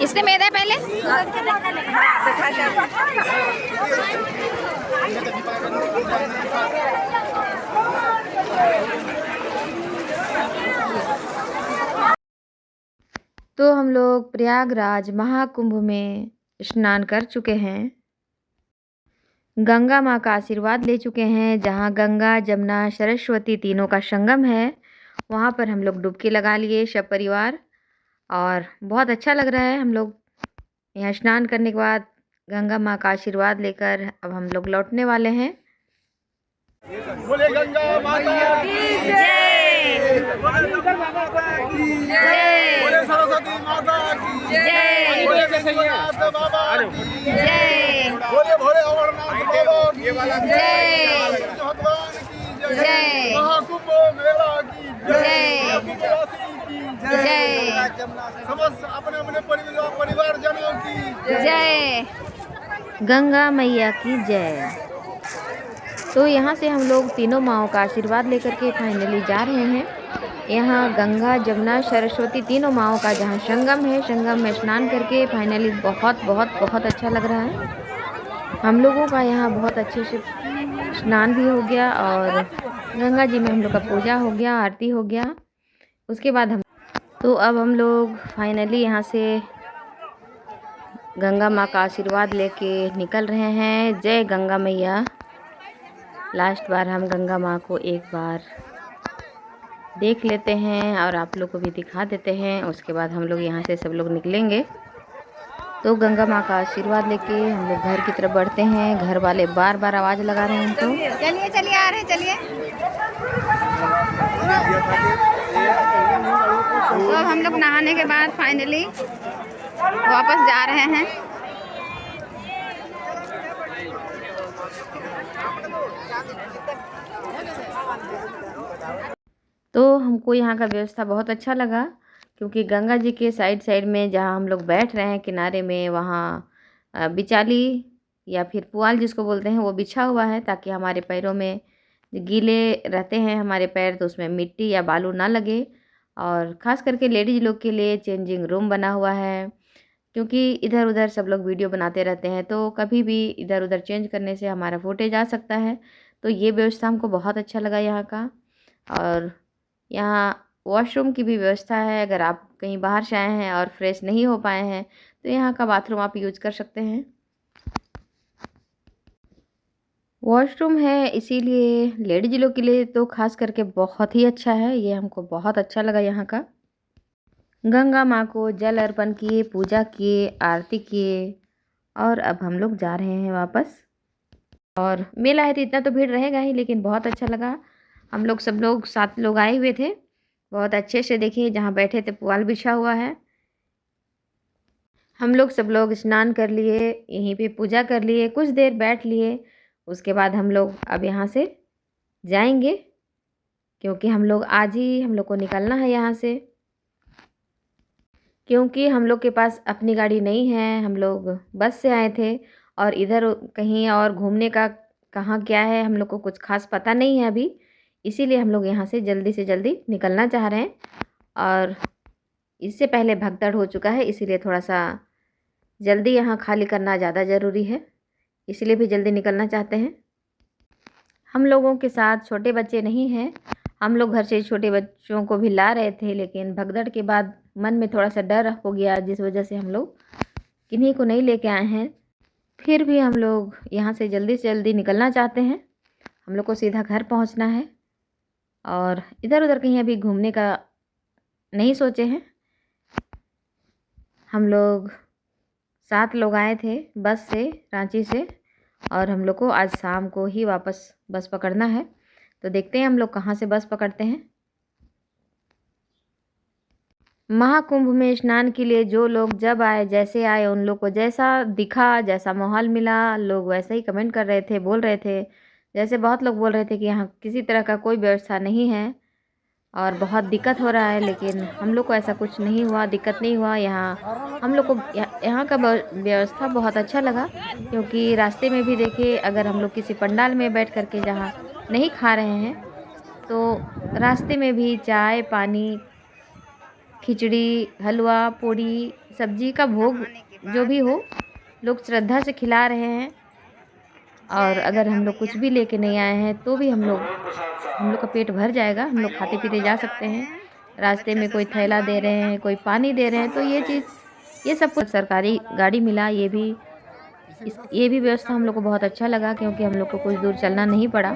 इसने मेरा पहले तो हम लोग प्रयागराज महाकुंभ में स्नान कर चुके हैं। गंगा माँ का आशीर्वाद ले चुके हैं। जहाँ गंगा जमुना सरस्वती तीनों का संगम है वहाँ पर हम लोग डुबकी लगा लिए सब परिवार, और बहुत अच्छा लग रहा है। हम लोग यहाँ स्नान करने के बाद गंगा माँ का आशीर्वाद लेकर अब हम लोग लौटने वाले हैं। बोले गंगा माता की जय, बोले सरस्वती माता की जय, बोले विश्वनाथ बाबा की जय, बोले भोले अमरनाथ बाबा की जय, भगवान की जय, महाकुंभ मेला की जय, जय, समस्त अपने अपने परिवारजनों की जय, गंगा मैया की जय। तो यहाँ से हम लोग तीनों माँओं का आशीर्वाद लेकर के फाइनली जा रहे हैं। यहाँ गंगा जमुना सरस्वती तीनों माँओं का जहाँ संगम है, संगम में स्नान करके फाइनली बहुत बहुत बहुत अच्छा लग रहा है। हम लोगों का यहाँ बहुत अच्छे से स्नान भी हो गया और गंगा जी में हम लोग का पूजा हो गया, आरती हो गया। उसके बाद अब हम लोग फाइनली यहाँ से गंगा माँ का आशीर्वाद लेके निकल रहे हैं। जय गंगा मैया। लास्ट बार हम गंगा माँ को एक बार देख लेते हैं और आप लोग को भी दिखा देते हैं। उसके बाद हम लोग यहाँ से सब लोग निकलेंगे। तो गंगा माँ का आशीर्वाद लेके हम लोग घर की तरफ बढ़ते हैं। घर वाले बार बार आवाज़ लगा रहे हैं हमको, चलिए चलिए आ रहे हैं चलिए। तो हम लोग नहाने के बाद फाइनली वापस जा रहे हैं। तो हमको यहाँ का व्यवस्था बहुत अच्छा लगा, क्योंकि गंगा जी के साइड साइड में जहाँ हम लोग बैठ रहे हैं किनारे में, वहाँ बिचाली या फिर पुआल जिसको बोलते हैं वो बिछा हुआ है, ताकि हमारे पैरों में गीले रहते हैं हमारे पैर तो उसमें मिट्टी या बालू ना लगे। और ख़ास करके लेडीज़ लोग के लिए चेंजिंग रूम बना हुआ है, क्योंकि इधर उधर सब लोग वीडियो बनाते रहते हैं तो कभी भी इधर उधर चेंज करने से हमारा फुटेज आ सकता है। तो ये व्यवस्था हमको बहुत अच्छा लगा यहाँ का। और यहाँ वॉशरूम की भी व्यवस्था है। अगर आप कहीं बाहर से आए हैं और फ्रेश नहीं हो पाए हैं तो यहाँ का बाथरूम आप यूज कर सकते हैं। वॉशरूम है, इसीलिए लेडीज लोग के लिए तो खास करके बहुत ही अच्छा है। ये हमको बहुत अच्छा लगा यहाँ का। गंगा माँ को जल अर्पण किए, पूजा किए, आरती किए और अब हम लोग जा रहे हैं वापस। और मेला है तो इतना तो भीड़ रहेगा ही, लेकिन बहुत अच्छा लगा। हम लोग सब लोग 7 लोग आए हुए थे। बहुत अच्छे से देखिए, जहाँ बैठे थे पुआल बिछा हुआ है। हम लोग सब लोग स्नान कर लिए, यहीं पे पूजा कर लिए, कुछ देर बैठ लिए। उसके बाद हम लोग अब यहाँ से जाएंगे, क्योंकि हम लोग आज ही हम लोग को निकलना है यहाँ से। क्योंकि हम लोग के पास अपनी गाड़ी नहीं है, हम लोग बस से आए थे और इधर कहीं और घूमने का कहाँ क्या है हम लोग को कुछ खास पता नहीं है अभी। इसीलिए हम लोग यहाँ से जल्दी निकलना चाह रहे हैं। और इससे पहले भगदड़ हो चुका है, इसीलिए थोड़ा सा जल्दी यहाँ खाली करना ज़्यादा ज़रूरी है, इसलिए भी जल्दी निकलना चाहते हैं। हम लोगों के साथ छोटे बच्चे नहीं हैं। हम लोग घर से छोटे बच्चों को भी ला रहे थे, लेकिन भगदड़ के बाद मन में थोड़ा सा डर हो गया, जिस वजह से हम लोग किन्हीं को नहीं लेके आए हैं। फिर भी हम लोग यहाँ से जल्दी निकलना चाहते हैं। हम लोग को सीधा घर पहुँचना है और इधर उधर कहीं अभी घूमने का नहीं सोचे हैं। हम लोग 7 लोग आए थे बस से, रांची से, और हम लोग को आज शाम को ही वापस बस पकड़ना है। तो देखते हैं हम लोग कहाँ से बस पकड़ते हैं। महाकुंभ में स्नान के लिए जो लोग जब आए, जैसे आए, उन लोग को जैसा दिखा, जैसा माहौल मिला, लोग वैसे ही कमेंट कर रहे थे, बोल रहे थे। जैसे बहुत लोग बोल रहे थे कि यहाँ किसी तरह का कोई व्यवस्था नहीं है और बहुत दिक्कत हो रहा है, लेकिन हम लोग को ऐसा कुछ नहीं हुआ, दिक्कत नहीं हुआ। यहाँ हम लोग को यहाँ का व्यवस्था बहुत अच्छा लगा, क्योंकि रास्ते में भी देखिए, अगर हम लोग किसी पंडाल में बैठ करके जहाँ नहीं खा रहे हैं, तो रास्ते में भी चाय पानी, खिचड़ी, हलवा, पूड़ी, सब्जी का भोग जो भी हो, लोग श्रद्धा से खिला रहे हैं। और अगर हम लोग कुछ भी लेके नहीं आए हैं तो भी हम लोग का पेट भर जाएगा, हम लोग खाते पीते जा सकते हैं। रास्ते में कोई थैला दे रहे हैं, कोई पानी दे रहे हैं, तो ये सब कुछ सरकारी गाड़ी मिला। ये भी व्यवस्था हम लोग को बहुत अच्छा लगा, क्योंकि हम लोग को कुछ दूर चलना नहीं पड़ा।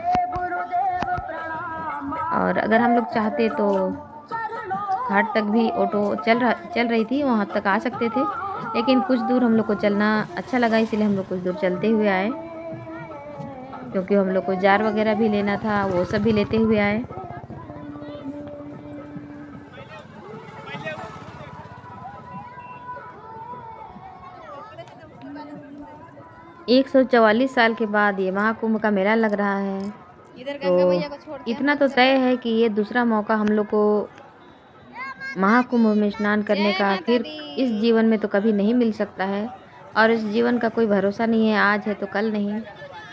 और अगर हम लोग चाहते तो घाट तक भी ऑटो चल रही थी, वहाँ तक आ सकते थे, लेकिन कुछ दूर हम लोग को चलना अच्छा लगा, इसलिए हम लोग कुछ दूर चलते हुए आए, क्योंकि हम लोग को जार वगैरह भी लेना था, वो सब भी लेते हुए आए। एक 144 साल के बाद ये महाकुंभ का मेला लग रहा है। तो इतना तो तय है कि ये दूसरा मौका हम लोग को महाकुंभ में स्नान करने का फिर इस जीवन में तो कभी नहीं मिल सकता है। और इस जीवन का कोई भरोसा नहीं है, आज है तो कल नहीं।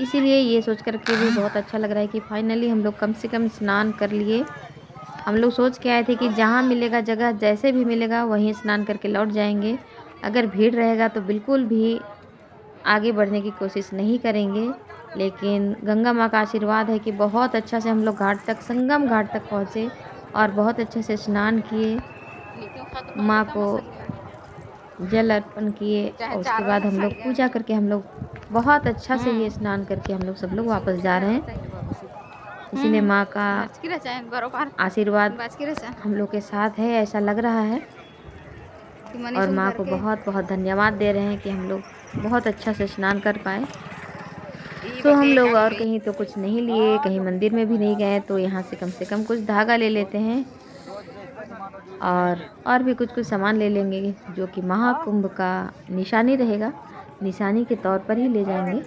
इसीलिए ये सोच कर के भी बहुत अच्छा लग रहा है कि फाइनली हम लोग कम से कम स्नान कर लिए। हम लोग सोच के आए थे कि जहाँ मिलेगा जगह, जैसे भी मिलेगा वहीं स्नान करके लौट जाएंगे। अगर भीड़ रहेगा तो बिल्कुल भी आगे बढ़ने की कोशिश नहीं करेंगे। लेकिन गंगा माँ का आशीर्वाद है कि बहुत अच्छा से हम लोग घाट तक, संगम घाट तक पहुँचे और बहुत अच्छे से स्नान किए, माँ को जल अर्पण किए, और उसके बाद हम लोग पूजा करके हम लोग बहुत अच्छा से ये स्नान करके हम लोग सब लोग वापस जा रहे हैं। इसीलिए माँ का आशीर्वाद हम लोग के साथ है, ऐसा लग रहा है। और माँ को बहुत बहुत धन्यवाद दे रहे हैं कि हम लोग बहुत अच्छा से स्नान कर पाए। तो हम लोग और कहीं तो कुछ नहीं लिए, कहीं मंदिर में भी नहीं गए, तो यहाँ से कम कुछ धागा ले लेते हैं और भी कुछ सामान ले लेंगे, जो कि महाकुंभ का निशानी रहेगा, निशानी के तौर पर ही ले जाएंगे।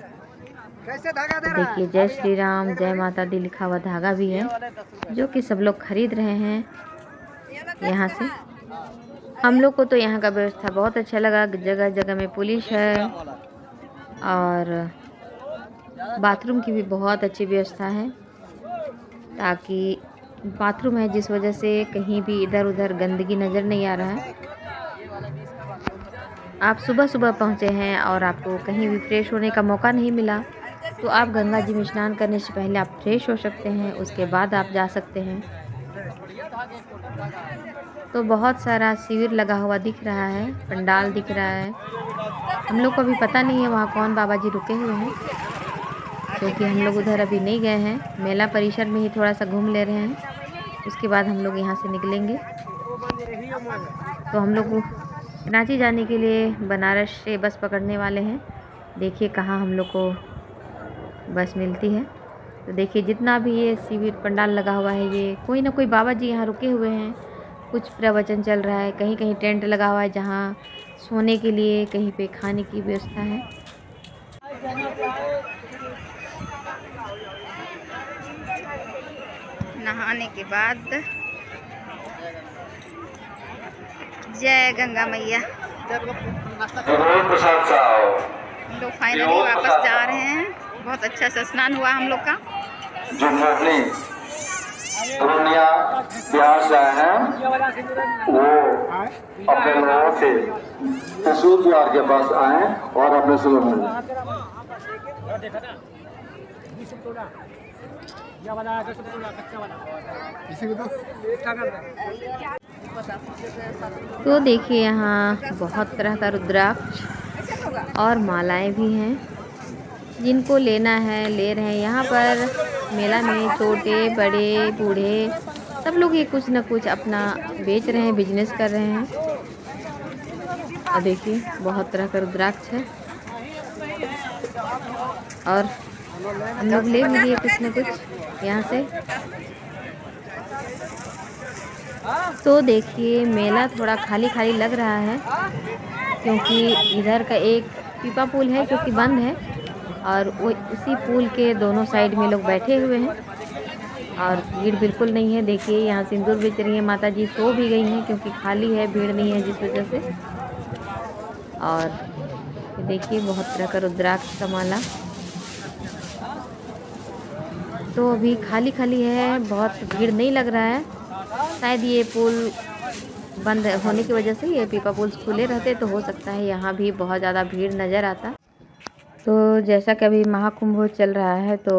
तो देखिए, जय श्री राम, जय माता दी लिखा हुआ धागा भी है, जो कि सब लोग खरीद रहे हैं यहाँ से। हम लोग को तो यहाँ का व्यवस्था बहुत अच्छा लगा, जगह जगह में पुलिस है और बाथरूम की भी बहुत अच्छी व्यवस्था है, ताकि बाथरूम है जिस वजह से कहीं भी इधर उधर गंदगी नज़र नहीं आ रहा है। आप सुबह सुबह पहुँचे हैं और आपको कहीं भी फ्रेश होने का मौका नहीं मिला, तो आप गंगा जी में स्नान करने से पहले आप फ्रेश हो सकते हैं, उसके बाद आप जा सकते हैं। तो बहुत सारा शिविर लगा हुआ दिख रहा है, पंडाल दिख रहा है। हम लोग को अभी पता नहीं है वहाँ कौन बाबा जी रुके हुए हैं, क्योंकि हम लोग उधर अभी नहीं गए हैं। मेला परिसर में ही थोड़ा सा घूम ले रहे हैं, उसके बाद हम लोग यहाँ से निकलेंगे। तो हम लोग रांची जाने के लिए बनारस से बस पकड़ने वाले हैं। देखिए कहाँ हम लोग को बस मिलती है। तो देखिए, जितना भी ये शिविर पंडाल लगा हुआ है, ये कोई ना कोई बाबा जी यहाँ रुके हुए हैं, कुछ प्रवचन चल रहा है, कहीं कहीं टेंट लगा हुआ है जहाँ सोने के लिए, कहीं पे खाने की व्यवस्था है। नहाने के बाद जय गंगा मैया। हम लोग फाइनली वापस जा रहे हैं। बहुत अच्छा सा स्नान हुआ हम लोग का। जो मोहनी पूर्णिया बिहार से आए हैं, वो अपने लोगों से त्रिशूल बिहार के पास आए और अपने सुबह मिले। तो देखिए, यहाँ बहुत तरह का रुद्राक्ष और मालाएं भी हैं, जिनको लेना है ले रहे हैं। यहाँ पर मेला में छोटे बड़े बूढ़े सब लोग ये कुछ ना कुछ अपना बेच रहे हैं, बिजनेस कर रहे हैं। और देखिए, बहुत तरह का रुद्राक्ष है और हम लोग ले भी लिए कुछ ना कुछ यहाँ से। तो देखिए, मेला थोड़ा खाली खाली लग रहा है, क्योंकि इधर का एक पीपा पुल है जो कि बंद है, और वो उसी पुल के दोनों साइड में लोग बैठे हुए हैं और भीड़ बिल्कुल नहीं है। देखिए, यहाँ सिंदूर बेच रही है माता जी, सो भी गई हैं क्योंकि खाली है, भीड़ नहीं है जिस वजह से। और देखिए, बहुत तरह का रुद्राक्ष का माला। तो अभी खाली खाली है, बहुत भीड़ नहीं लग रहा है। शायद ये पुल बंद होने की वजह से, ये पीपा पुल्स खुले रहते तो हो सकता है यहाँ भी बहुत ज़्यादा भीड़ नज़र आता। तो जैसा कि अभी महाकुंभ चल रहा है तो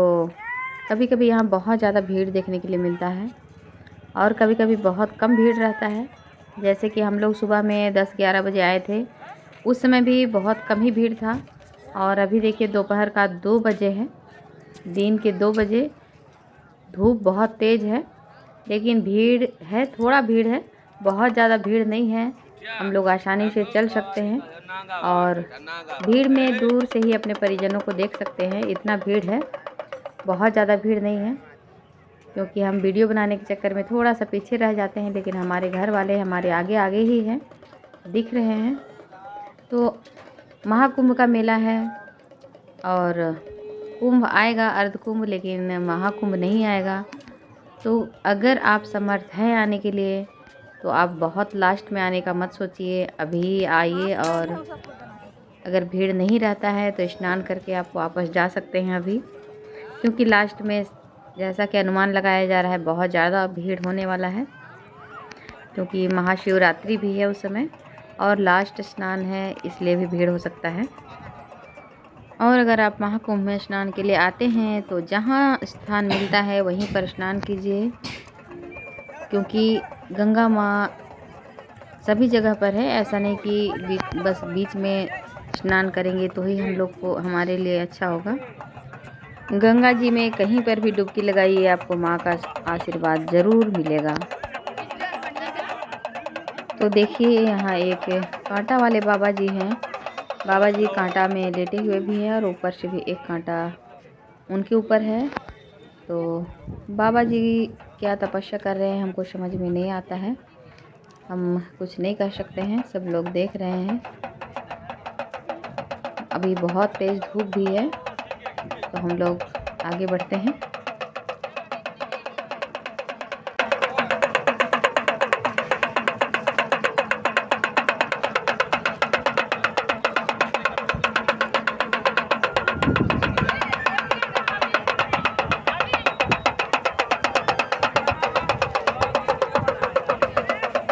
कभी कभी यहाँ बहुत ज़्यादा भीड़ देखने के लिए मिलता है और कभी कभी बहुत कम भीड़ रहता है। जैसे कि हम लोग सुबह में 10-11 बजे आए थे, उस समय भी बहुत कम ही भीड़ था। और अभी देखिए दोपहर का 2 बजे है, दिन के 2 बजे। धूप बहुत तेज़ है लेकिन भीड़ है, थोड़ा भीड़ है, बहुत ज़्यादा भीड़ नहीं है। हम लोग आसानी से चल सकते हैं और भीड़ में दूर से ही अपने परिजनों को देख सकते हैं। इतना भीड़ है, बहुत ज़्यादा भीड़ नहीं है, क्योंकि हम वीडियो बनाने के चक्कर में थोड़ा सा पीछे रह जाते हैं, लेकिन हमारे घर वाले हमारे आगे आगे ही हैं, दिख रहे हैं। तो महाकुंभ का मेला है और कुंभ आएगा, अर्ध कुंभ, लेकिन महाकुंभ नहीं आएगा। तो अगर आप समर्थ हैं आने के लिए तो आप बहुत लास्ट में आने का मत सोचिए, अभी आइए। और अगर भीड़ नहीं रहता है तो स्नान करके आप वापस जा सकते हैं अभी, क्योंकि लास्ट में जैसा कि अनुमान लगाया जा रहा है बहुत ज़्यादा भीड़ होने वाला है, क्योंकि महाशिवरात्रि भी है उस समय और लास्ट स्नान है, इसलिए भी भीड़ हो सकता है। और अगर आप महाकुंभ में स्नान के लिए आते हैं तो जहाँ स्थान मिलता है वहीं पर स्नान कीजिए, क्योंकि गंगा माँ सभी जगह पर है। ऐसा नहीं कि बस बीच में स्नान करेंगे तो ही हम लोग को, हमारे लिए अच्छा होगा। गंगा जी में कहीं पर भी डुबकी लगाइए, आपको माँ का आशीर्वाद ज़रूर मिलेगा। तो देखिए यहाँ एक कांटा वाले बाबा जी हैं। बाबा जी कांटा में लेटे हुए भी हैं और ऊपर से भी एक कांटा उनके ऊपर है। तो बाबा जी क्या तपस्या कर रहे हैं हमको समझ में नहीं आता है, हम कुछ नहीं कर सकते हैं, सब लोग देख रहे हैं। अभी बहुत तेज़ धूप भी है, तो हम लोग आगे बढ़ते हैं।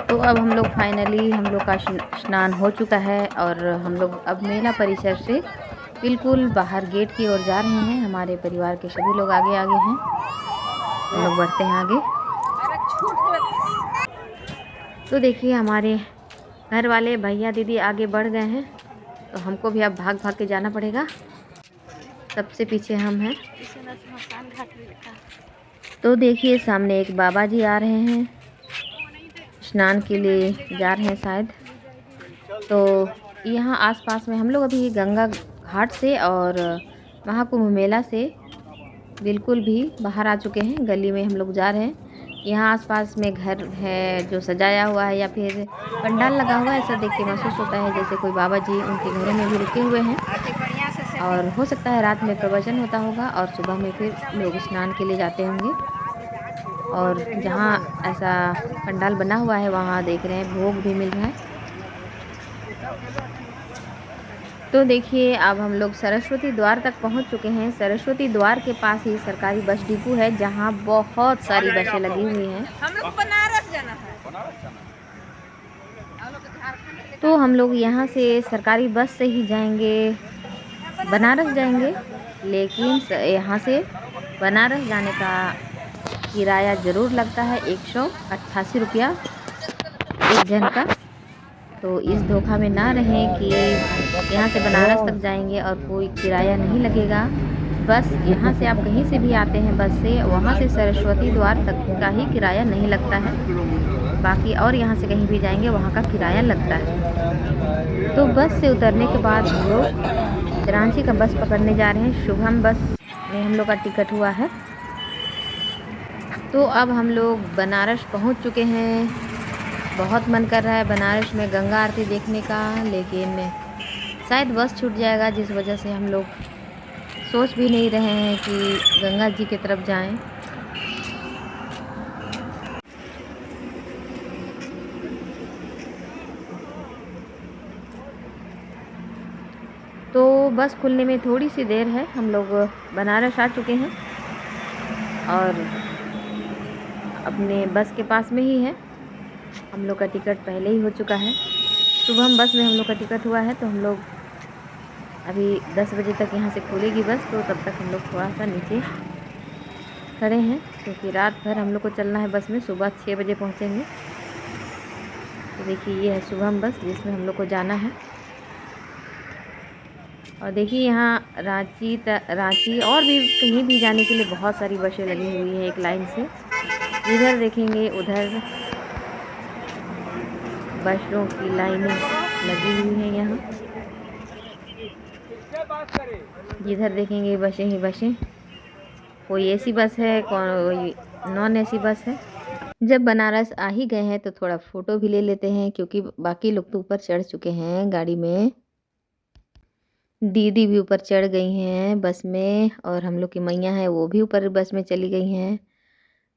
तो अब हम लोग फाइनली, हम लोग का स्नान हो चुका है और हम लोग अब मेला परिसर से बिल्कुल बाहर गेट की ओर जा रहे हैं। हमारे परिवार के सभी लोग आगे आगे हैं, हम लोग बढ़ते हैं आगे। तो देखिए हमारे घर वाले भैया दीदी आगे बढ़ गए हैं, तो हमको भी अब भाग भाग के जाना पड़ेगा। सबसे पीछे हम हैं। तो देखिए सामने एक बाबा जी आ रहे हैं, स्नान के लिए जा रहे हैं शायद। तो यहाँ आसपास में हम लोग अभी गंगा घाट से और महाकुंभ मेला से बिल्कुल भी बाहर आ चुके हैं। गली में हम लोग जा रहे हैं। यहाँ आसपास में घर है जो सजाया हुआ है या फिर पंडाल लगा हुआ है, ऐसा देख के महसूस होता है जैसे कोई बाबा जी उनके घरों में भी रुके हुए हैं। और हो सकता है रात में प्रवचन होता होगा और सुबह में फिर लोग स्नान के लिए जाते होंगे। और जहाँ ऐसा पंडाल बना हुआ है वहाँ देख रहे हैं भोग भी मिल रहा है। तो देखिए अब हम लोग सरस्वती द्वार तक पहुँच चुके हैं। सरस्वती द्वार के पास ही सरकारी बस डिपो है, जहाँ बहुत सारी बसें लगी हुई हैं। हम लोग बनारस जाना है। तो हम लोग यहाँ से सरकारी बस से ही जाएंगे, बनारस जाएंगे। लेकिन यहाँ से बनारस जाने का किराया ज़रूर लगता है 188 रुपया एक जन का। तो इस धोखा में ना रहें कि यहाँ से बनारस तक जाएंगे और कोई किराया नहीं लगेगा। बस यहाँ से आप कहीं से भी आते हैं बस से, वहाँ से सरस्वती द्वार तक का ही किराया नहीं लगता है, बाकी और यहाँ से कहीं भी जाएंगे वहाँ का किराया लगता है। तो बस से उतरने के बाद हम लोग रांची का बस पकड़ने जा रहे हैं। शुभम बस में हम लोग का टिकट हुआ है। तो अब हम लोग बनारस पहुँच चुके हैं। बहुत मन कर रहा है बनारस में गंगा आरती देखने का, लेकिन शायद बस छूट जाएगा, जिस वजह से हम लोग सोच भी नहीं रहे हैं कि गंगा जी की तरफ जाएं। तो बस खुलने में थोड़ी सी देर है, हम लोग बनारस आ चुके हैं। और अपने बस के पास में ही है। हम लोग का टिकट पहले ही हो चुका है। सुबह हम बस में हम लोग का टिकट हुआ है, तो हम लोग अभी 10 बजे तक यहाँ से खुलेगी बस, तो तब तक हम लोग थोड़ा सा नीचे खड़े हैं, क्योंकि रात भर हम लोग को चलना है बस में। सुबह 6 बजे पहुँचेंगे। तो देखिए ये है शुभम बस जिसमें हम लोग को जाना है। और देखिए यहाँ रांची और भी कहीं भी जाने के लिए बहुत सारी बसें लगी हुई हैं एक लाइन से। इधर देखेंगे उधर बसों की लाइनें लगी हुई हैं यहाँ। जिधर देखेंगे बसें ही बसें, कोई एसी बस है, कोई नॉन एसी बस है। जब बनारस आ ही गए हैं तो थोड़ा फ़ोटो भी ले लेते हैं, क्योंकि बाकी लोग तो ऊपर चढ़ चुके हैं गाड़ी में। दीदी भी ऊपर चढ़ गई हैं बस में, और हम लोग की मैया है वो भी ऊपर बस में चली गई हैं।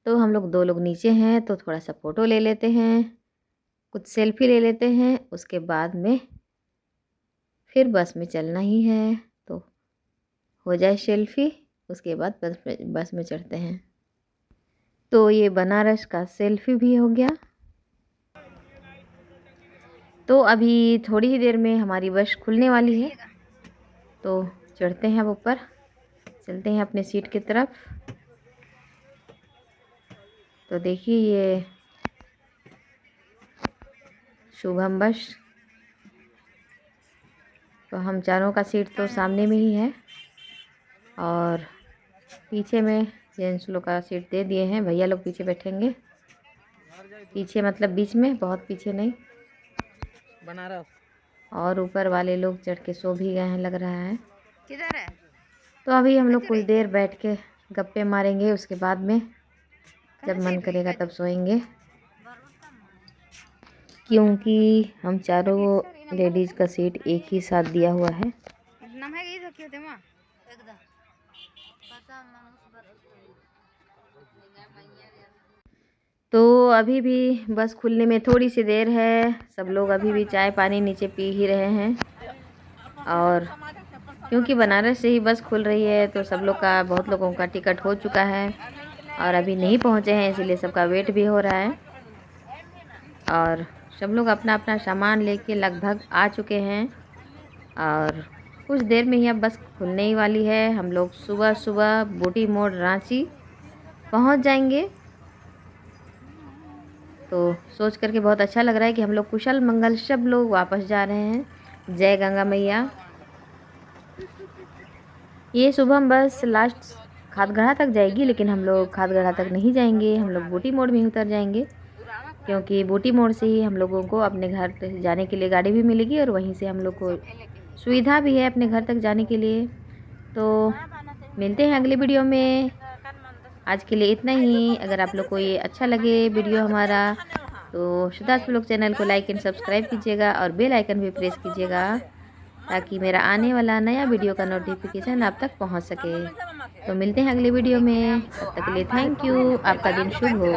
तो हम लोग 2 लोग नीचे हैं, तो थोड़ा सा फ़ोटो ले लेते हैं, कुछ सेल्फी ले लेते हैं। उसके बाद में फिर बस में चलना ही है, तो हो जाए सेल्फी, उसके बाद बस में चढ़ते हैं। तो ये बनारस का सेल्फी भी हो गया। तो अभी थोड़ी ही देर में हमारी बस खुलने वाली है, तो चढ़ते हैं अब ऊपर, चलते हैं अपने सीट की तरफ। तो देखिए ये शुभम बस, तो हम चारों का सीट तो सामने में ही है, और पीछे में जेंट्स लोग का सीट दे दिए हैं। भैया लोग पीछे बैठेंगे, पीछे मतलब बीच में, बहुत पीछे नहीं। बनारस और ऊपर वाले लोग चढ़ के सो भी गए हैं लग रहा है। किधर है? तो अभी हम लोग कुछ देर बैठ के गप्पे मारेंगे, उसके बाद में जब मन करेगा तब सोएंगे, क्योंकि हम चारों लेडीज़ का सीट एक ही साथ दिया हुआ है। तो अभी भी बस खुलने में थोड़ी सी देर है, सब लोग अभी भी चाय पानी नीचे पी ही रहे हैं। और क्योंकि बनारस से ही बस खुल रही है, तो सब लोग का, बहुत लोगों का टिकट हो चुका है और अभी नहीं पहुंचे हैं, इसीलिए सबका वेट भी हो रहा है। और सब लोग अपना अपना सामान लेके लगभग आ चुके हैं, और कुछ देर में ही अब बस खुलने ही वाली है। हम लोग सुबह सुबह बूटी मोड़ रांची पहुंच जाएंगे। तो सोच करके बहुत अच्छा लग रहा है कि हम लोग कुशल मंगल सब लोग वापस जा रहे हैं। जय गंगा मैया। ये सुबह बस लास्ट खादगढ़ा तक जाएगी, लेकिन हम लोग खादगढ़ा तक नहीं जाएंगे, हम लोग बूटी मोड़ में ही उतर जाएंगे, क्योंकि बूटी मोड़ से ही हम लोगों को अपने घर जाने के लिए गाड़ी भी मिलेगी, और वहीं से हम लोग को सुविधा भी है अपने घर तक जाने के लिए। तो मिलते हैं अगले वीडियो में। आज के लिए इतना ही। अगर आप लोग को ये अच्छा लगे वीडियो हमारा, तो सुधांशु व्लॉग चैनल को लाइक एंड सब्सक्राइब कीजिएगा, और बेल आइकन भी प्रेस कीजिएगा, ताकि मेरा आने वाला नया वीडियो का नोटिफिकेशन आप तक पहुंच सके। तो मिलते हैं अगले वीडियो में, तब तक के लिए थैंक यू। आपका दिन शुभ हो।